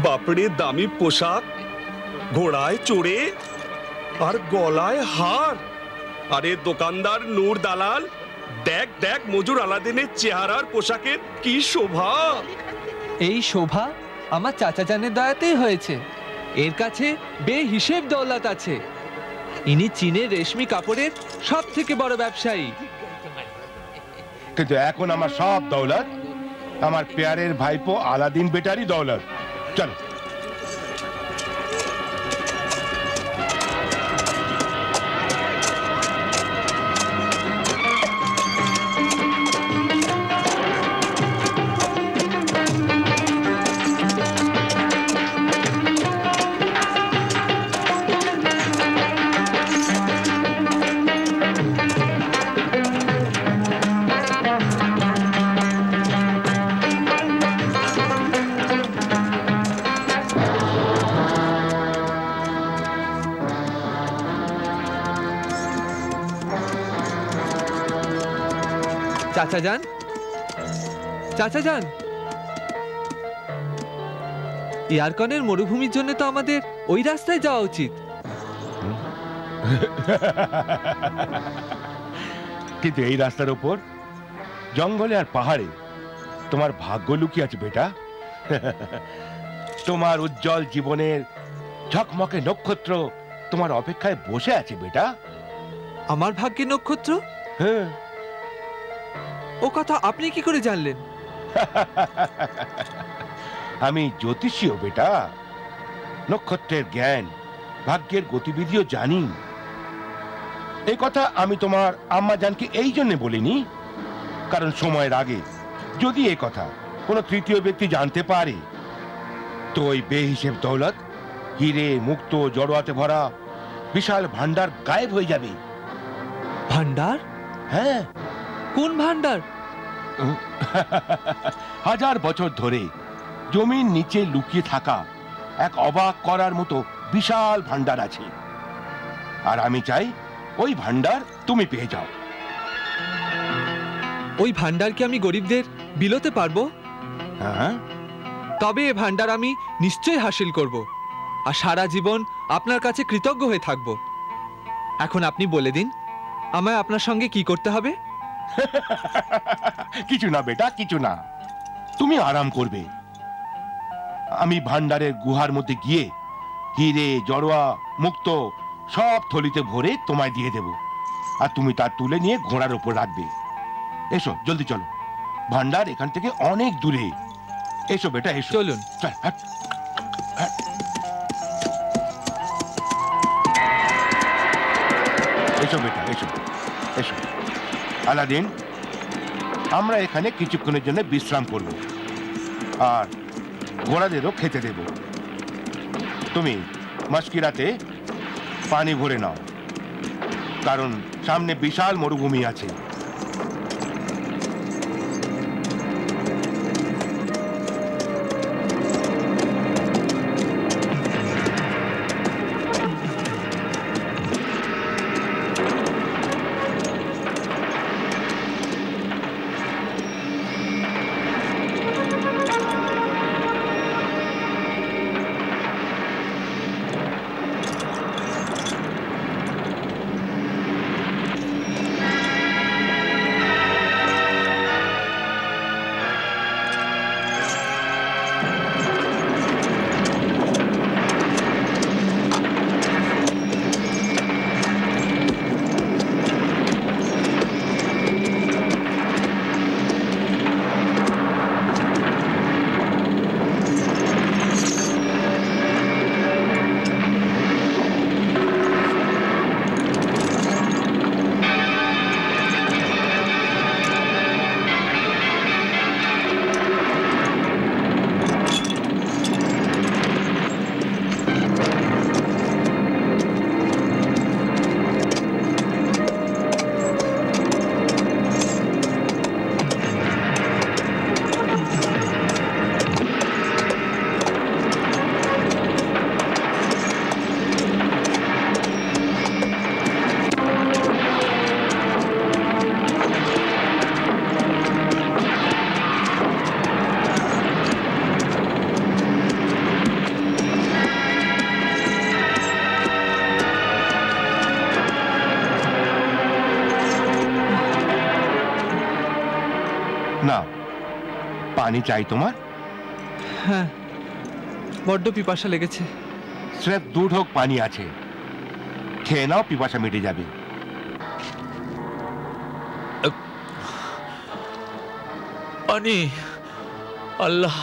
বাপরে দামি পোশাক, ঘোড়ায় চড়ে আর গলায় হার। আরে দোকানদার নূর দালাল, দেখ দেখ মজুর আলাদিনের চেহারার পোশাকের কি শোভা। এই শোভা আমার চাচা জানের দয়াতেই হয়েছে। এর কাছে বেহিসেব দৌলত আছে। ইনি চীনের রেশমি কাপড়ের সব থেকে বড় ব্যবসায়ী। কিন্তু এখন আমার সব দৌলত আমার পেয়ারের ভাইপো আলাদিন বেটারই দৌলত। চলো। চাচা যান, চাচা যান, ইয়ারকনের মরুভূমির জন্য তো আমাদের ওই রাস্তায় যাওয়া উচিত। কিন্তু এই রাস্তার উপর জঙ্গলে আর পাহাড়ে তোমার ভাগ্য লুকিয়ে আছে বেটা। তোমার উজ্জ্বল জীবনের ঝকমকে নক্ষত্র তোমার অপেক্ষায় বসে আছে বেটা। আমার ভাগ্যে নক্ষত্র? হ্যাঁ। ও কথা আপনি কি করে জানলেন? আমি জ্যোতিষীও বেটা, নক্ষত্রের জ্ঞান, ভাগ্যের গতিবিধিও জানি। এই কথা আমি তোমার আম্মা জানকে এই জন্য বলিনি, কারণ সময়ের আগে যদি এই কথা কোনো তৃতীয় ব্যক্তি জানতে পারে তো ওই বেহিসেব দৌলত, হিরে মুক্ত জড়োয়াতে ভরা বিশাল ভান্ডার গায়েব হয়ে যাবে। ভান্ডার? হ্যাঁ। কোন ভান্ডার? হাজার বছর ধরে জমির নিচে লুকিয়ে থাকা এক অবাক করার মতো বিশাল ভান্ডার আছে, আর আমি চাই ওই ভান্ডার তুমি পেয়ে যাও। ওই ভান্ডার কি আমি গরিবদের বিলোতে পারবো? হ্যাঁ। তবে এ ভান্ডার আমি নিশ্চয়ই হাসিল করব, আর সারা জীবন আপনার কাছে কৃতজ্ঞ হয়ে থাকব। এখন আপনি বলে দিন আমায় আপনার সঙ্গে কি করতে হবে? কিছু না বেটা, কিছু না। তুমি আরাম করবে। আমি ভান্ডারের গুহার মধ্যে গিয়ে হিরে জড়োয়া মুক্ত সব থলিতে ভরে তোমায় দিয়ে দেব, আর তুমি তা তুলে নিয়ে ঘোড়ার উপর রাখবে। এসো, জলদি চলো, ভান্ডার এখান থেকে অনেক দূরে। এসো বেটা, এসো। চলুন। চল, হাট, হাট। এসো বেটা, এসো এসো। আলাদিন, আমরা এখানে কিছুক্ষণের জন্য বিশ্রাম করব, আর ঘোড়াদেরও খেতে দেব। তুমি মাস্কিরাতে পানি ভরে নাও, কারণ সামনে বিশাল মরুভূমি আছে। না, পানি চাই তোমার? হ্যাঁ, বড্ড পিপাসা লেগেছে। স্রেফ 2 ঢোক পানি আছে, খেয়ে নাও, পিপাসা মিটে যাবে। পানি, আল্লাহ,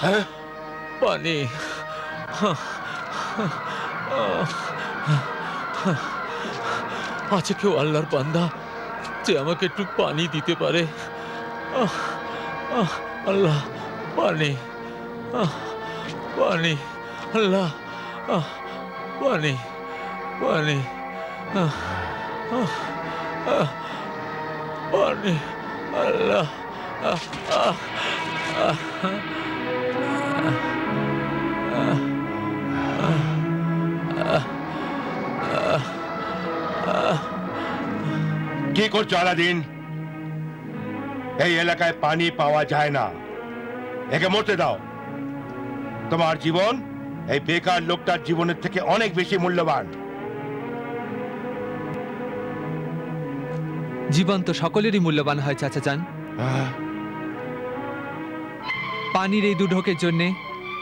পানি। আছে কেউ আল্লাহর বান্দা যে আমাকে একটু পানি দিতে পারে? আল্লাহ, পানি, পানি, আল্লাহ, পানি, পানি, পানি, আল্লাহ। কি করছো আলাদিন? এই এলাকায় পানি পাওয়া যায় না, একে মরতে দাও। তোমার জীবন এই বেকার লোকটার জীবনের থেকে অনেক বেশি মূল্যবান। জীবন তো সকলেরই মূল্যবান হয় চাচা যান। পানির এই 2 ঢোকের জন্যে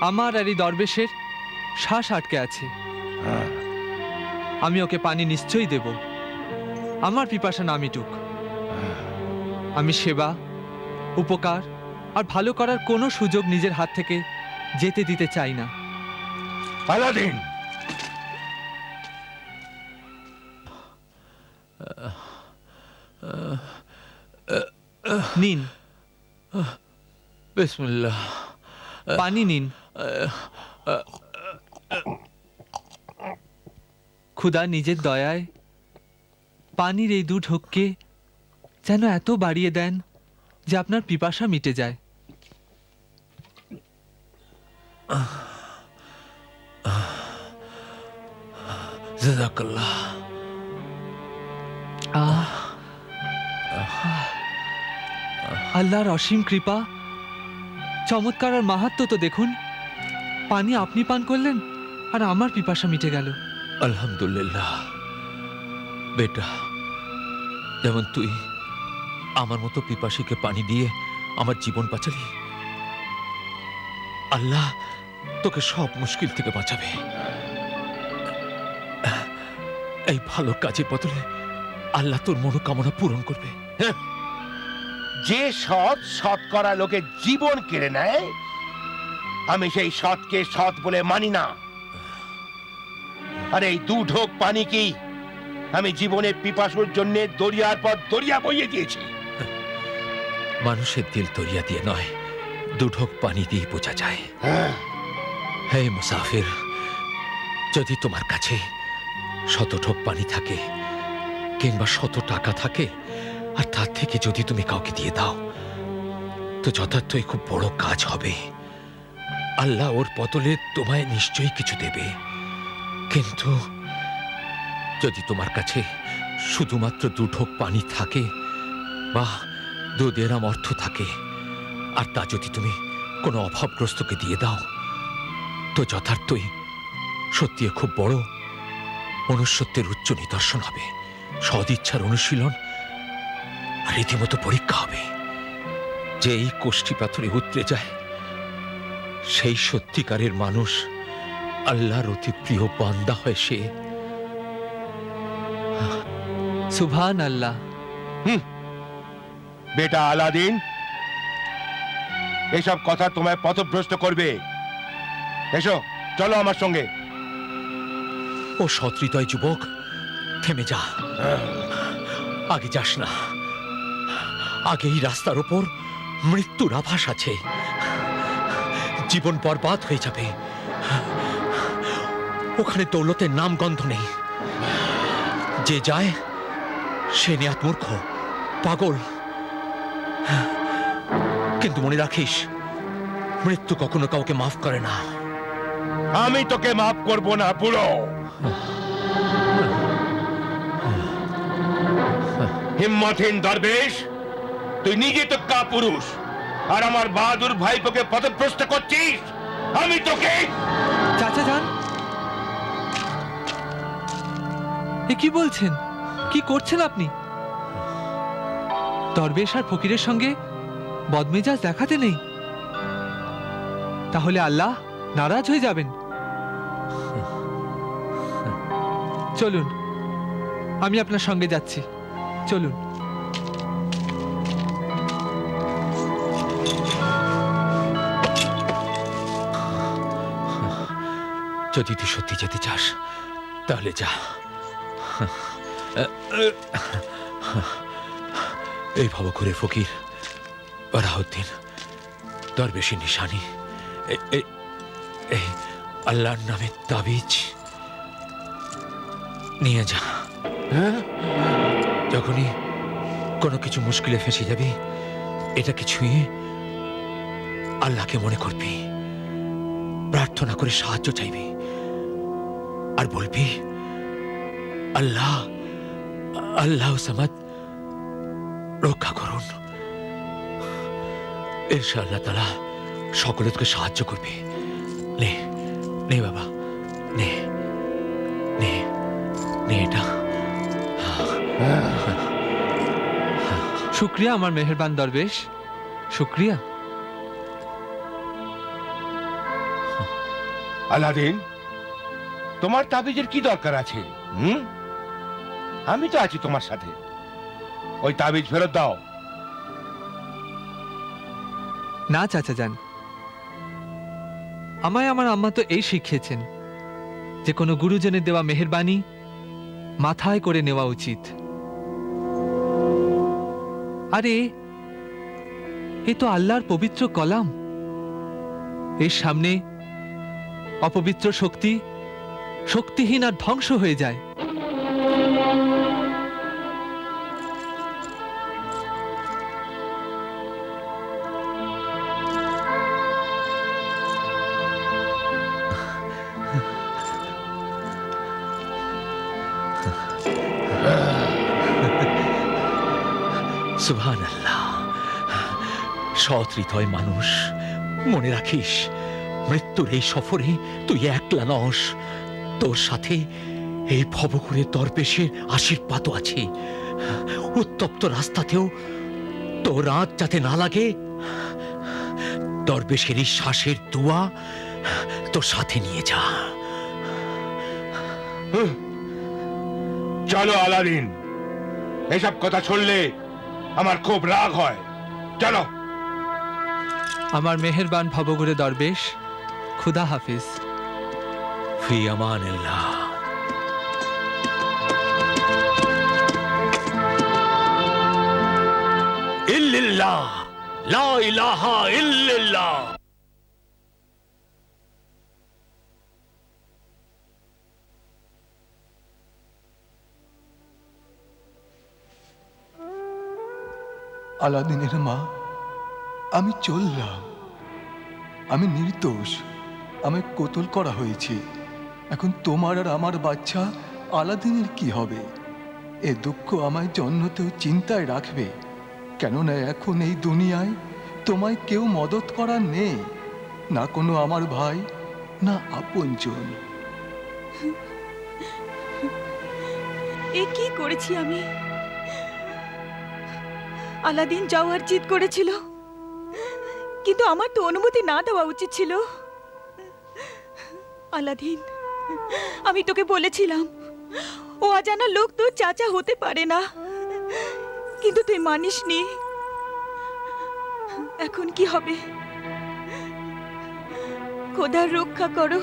আমার আর এই দরবেশের শ্বাস আটকে আছে। আমি ওকে পানি নিশ্চয়ই দেব, আমার পিপাসা না মিটুক। আমি সেবা, উপকার আর ভালো করার কোনো সুযোগ নিজের হাত থেকে যেতে দিতে চাই না। আলাদিন, নিন, বিসমিল্লাহ। পানি নিন। খুদা নিজের দয়ায় পানির এই 2 ঢোককে যেন এত বাড়িয়ে দেন যে আপনার পিপাসা মিটে যায়। জাযাকাল্লাহ। আল্লাহর অসীম কৃপা, চমৎকার আর মাহাত্ম্য তো দেখুন। পানি আপনি পান করলেন আর আমার পিপাসা মিটে গেল। আলহামদুলিল্লাহ। বেটা, যেমন তুই আমার মতো পিপাসীকে পানি দিয়ে আমার জীবন বাঁচালি, আল্লাহ তোকে সব মুশকিল থেকে বাঁচাবে। এই ভালো কাজের বদলে আল্লাহ তোর মনোকামনা পূরণ করবে। যে সৎ শতকরা লোকের জীবন কেড়ে নেয়, আমি সেই সৎকে সৎ বলে মানি না। আর এই 2 ঢোক পানি কি আমি জীবনের পিপাসুর জন্য দরিয়ার পর দরিয়া বইয়ে দিয়েছি। মানুষের দিল দরিয়া দিয়ে নয়, 2 ঢোক পানি দিয়ে বোঝা যায়। হে মুসাফির, যদি তোমার কাছে 100 ঢোক পানি থাকে কিংবা 100 টাকা থাকে, আর তার থেকে যদি তুমি কাউকে দিয়ে দাও, তো যথার্থই খুব বড় কাজ হবে। আল্লাহ ওর বদলে তোমায় নিশ্চয়ই কিছু দেবে। কিন্তু যদি তোমার কাছে শুধুমাত্র 2 ঢোক পানি থাকে বা 2 দেরাম অর্থ থাকে, আর তা যদি তুমি কোনো অভাবগ্রস্তকে দিয়ে দাও, তো যথার্থই সত্যি খুব বড় মনুষ্যত্বের উচ্চ নিদর্শন হবে, সদিচ্ছার অনুশীলন আর রীতিমতো পরীক্ষা হবে। যে এই কোষ্ঠী পাথরে উতরে যায়, সেই সত্যিকারের মানুষ, আল্লাহর অতি প্রিয় বান্দা হয় সে। সুবহান আল্লাহ। বেটা আলাদিন, এসব কথা তোমায় পথভ্রষ্ট করবে। এসো, চলো আমার সঙ্গে। ও সৎহৃদয় যুবক, থেমে যা, আগে যাস না। আগে এই রাস্তার ওপর মৃত্যুর আভাস আছে, জীবন বরবাদ হয়ে যাবে। ওখানে দৌলতের নাম গন্ধ নেই। যে যায় সে নেয়াত মূর্খ, পাগল। কিন্তু মনে রাখিস, মৃত্যু কখনো কাউকে মাফ করে না। আমি তোকে মাফ করব না বুড়ো। হিম্মতহীন দরবেশ, তুই নিজে তো কাপুরুষ, আর আমার বাহাদুর ভাইপোকে পথভ্রষ্ট করছিস। আমি তোকে। চাচা যান, এ কি বলছেন? কি করছেন আপনি? দরবেশ আর ফকিরের সঙ্গে বদমেজাজ দেখাতে নেই, তাহলে আল্লাহ নারাজ হয়ে যাবেন। চলুন, আমি আপনার সঙ্গে যাচ্ছি, চলুন। যদি তুই সত্যি যেতে চাস তাহলে যা। এই ভবঘুরে ফকির বারাউদ্দিন দরবেশি নিশানি, এই আল্লাহর নামে তাবিজ নিয়ে যা। যখনই কোনো কিছু মুশকিলে ফেঁসে যাবি, এটাকে ছুঁয়ে আল্লাহকে মনে করবি, প্রার্থনা করে সাহায্য চাইবি, আর বলবি আল্লাহ আল্লাহ সামাদ রক্ষা করুন। ইনশাআল্লাহ তাআলা সকলে তোকে সাহায্য করবে। নে নে বাবা, নে নে নে এটা। শুক্রিয়া আমার মেহেরবান দরবেশ, শুক্রিয়া। আলাদিন, তোমার তাবিজের কি দরকার আছে? আমি তো আছি তোমার সাথে। ওই তাবিজ ফেরত দাও। না চাচা যান, আমায় আমার আম্মা তো এই শিখিয়েছেন যে কোনো গুরুজনের দেওয়া মেহেরবানি মাথায় করে নেওয়া উচিত। আরে এ তো আল্লাহর পবিত্র কলাম, এর সামনে অপবিত্র শক্তি শক্তিহীন আর ধ্বংস হয়ে যায়। সুবহানাল্লাহ। সৎ হৃদয় মানুষ, মনে রাখিস মৃত্যুর এই সফরে তুই একলা নস, তোর সাথে এই ভবঘুরে দরবেশের আশীর্বাদও আছে। উত্তপ্ত রাস্তাতেও তোর রাত যাতে না লাগে, দরবেশের এই শ্বাসের দোয়া তোর সাথে নিয়ে যা। চলো আলাদিন, এসব কথা শুনলে আমার খুব রাগ হয়। চলো। আমার মেহেরবান ভবঘুরে দরবেশ, খুদা হাফিজ। ফি আমানিল্লাহ। ইল্লাল্লাহ, লা ইলাহা ইল্লাল্লাহ। আলাদিনের মা, আমি চললাম। আমি নির্দোষ, আমায় কতল করা হয়েছে। এখন তোমার আর আমার বাচ্চা আলাদিনের কি হবে? এ দুঃখ আমায় জন্মতেও চিন্তায় রাখবে, কেননা এখন এই দুনিয়ায় তোমায় কেউ মদত করার নেই, না কোনো আমার ভাই, না আপনজন। এ কি করেছি আমি? আলাদিন যাওয়ার জিদ করেছিল, কিন্তু আমার তো অনুমতি না দেওয়া উচিত ছিল। আলাদিন, আমি তোকে বলেছিলাম ও অজানা লোক তোর চাচা হতে পারে না, কিন্তু তুই মানিসনি। এখন কি হবে? খোদার রক্ষা করো।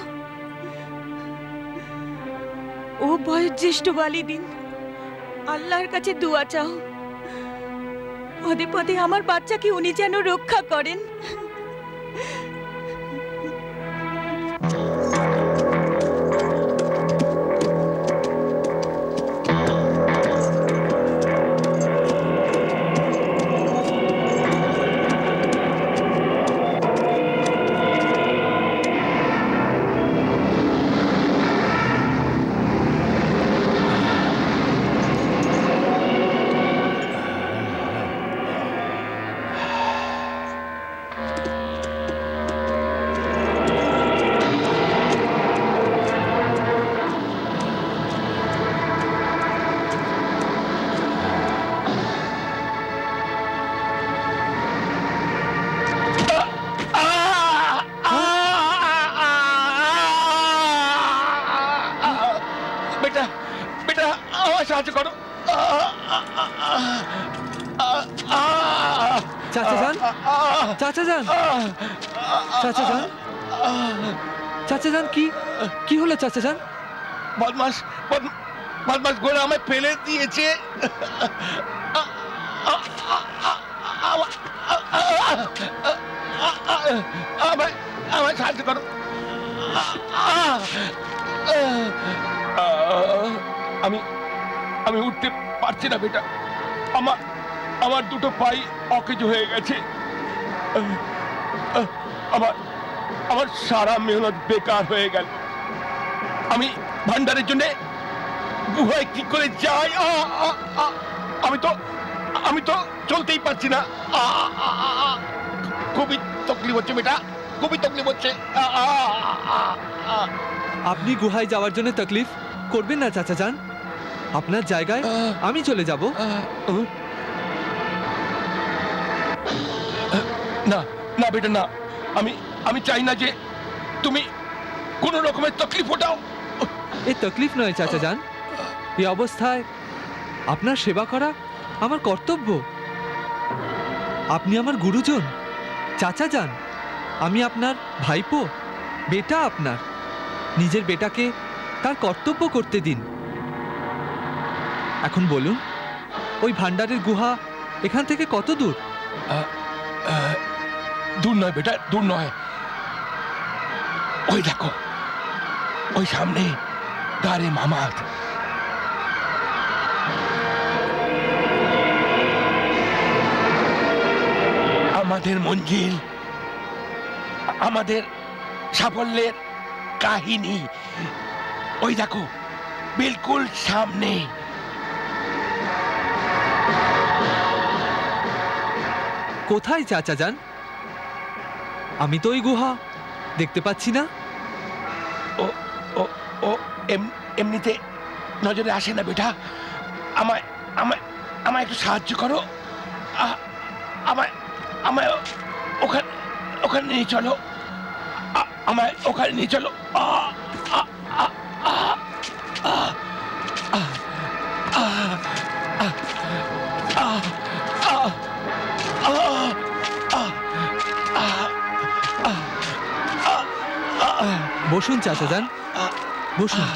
ও বয়োজ্যেষ্ঠ ওয়ালিদিন, আল্লাহর কাছে দোয়া চাও, পদে পদে আমার বাচ্চাকে উনি যেন রক্ষা করেন। সাহায্য করো। চাচা যান, চাচা যান, চাচা যান, চাচা যান, কি হলো চাচা যান? বদমাস ঘোড়া আমায় ফেলে দিয়েছে। আমায় সাহায্য করো। আমি উঠতে পারছি না বেটা। আমার দুটো পাই অকেজ হয়ে গেছে। আমার সারা মেহনত বেকার হয়ে গেল। আমি ভান্ডারের জন্য গুহায় কি করে যাই? আমি তো চলতেই পারছি না। খুবই তকলিফ হচ্ছে বেটা, খুবই তকলিফ হচ্ছে। আপনি গুহায় যাওয়ার জন্য তকলিফ করবেন না চাচা যান। আপনার জায়গায় আমি চলে যাব। না না বেটা না, আমি চাই না যে তুমি কোনো রকমের তকলিফ ওঠাও। এ তকলিফ নয় চাচা যান, এই অবস্থায় আপনার সেবা করা আমার কর্তব্য। আপনি আমার গুরুজন চাচা যান, আমি আপনার ভাইপো, বেটা আপনার। নিজের বেটাকে তার কর্তব্য করতে দিন। এখন বলুন, ওই ভান্ডারের গুহা এখান থেকে কত দূর? দূর নয় বেটা, দূর নয়। ওই দেখো, ওই সামনে গারে মামাদ। আমাদের মঞ্জিল, আমাদের সাফল্যের কাহিনী ওই দেখো, বিলকুল সামনে। কোথায় চাচা যান? আমি তো ওই গুহা দেখতে পাচ্ছি না। ও ও ও এমনিতে নজরে আসে না বেটা। আমায় আমায় আমায় একটু সাহায্য করো। আমায় আমায় ওখানে ওখানে নিয়ে চলো। আমায় ওখানে নিয়ে চলো। বসুন চাচা যান, বসুন।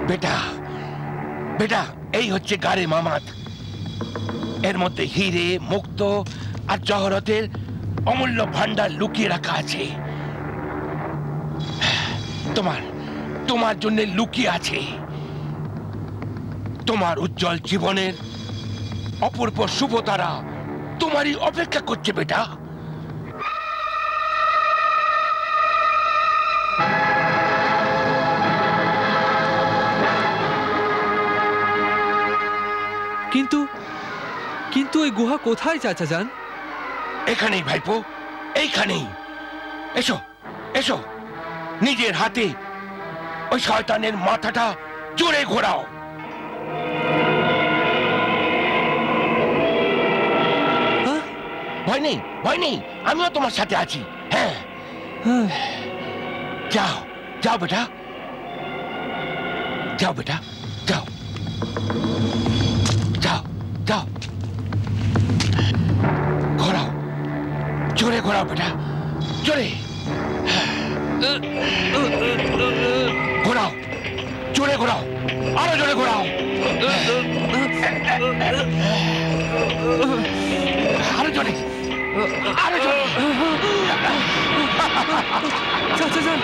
বেটা বেটা, এই হচ্ছে গারে মামাদ। এর মধ্যে হিরে, মুক্ত আর জহরতের অমূল্য ভান্ডার লুকিয়ে রাখা আছে। তোমার জন্য লুকিয়ে আছে। তোমার উজ্জ্বল জীবনের অপূর্ব শুভতারা তোমারই অপেক্ষা করছে বেটা। কিন্তু ওই গুহা কোথায় চাচা যান? এখানেই ভাইপো, এইখানেই। এসো এসো, নিজের হাতে ওই শয়তানের মাথাটা জোরে ঘোরাও। ভয় নেই, ভয় নেই, আমিও তোমার সাথে আছি। হ্যাঁ, যাও যাও বেটা, যাও বেটা, যাও যাও যাও। ঘোরাও, জোরে ঘোরাও বেটা, জোরে ঘোরাও, জোরে ঘোরাও, আরো জোরে ঘোরাও, আরো জোরে, আরো জোরে। চাচা যান,